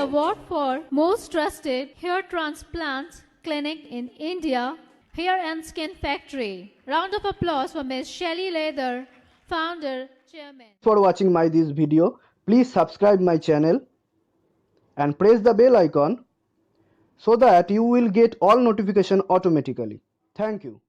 award for Most Trusted Hair Transplant Clinic in India, Hair and Skin Factory. Round of applause for Ms. Shelly Leather, founder, chairman. For watching this video, please subscribe my channel and press the bell icon so that you will get all notification automatically. Thank you.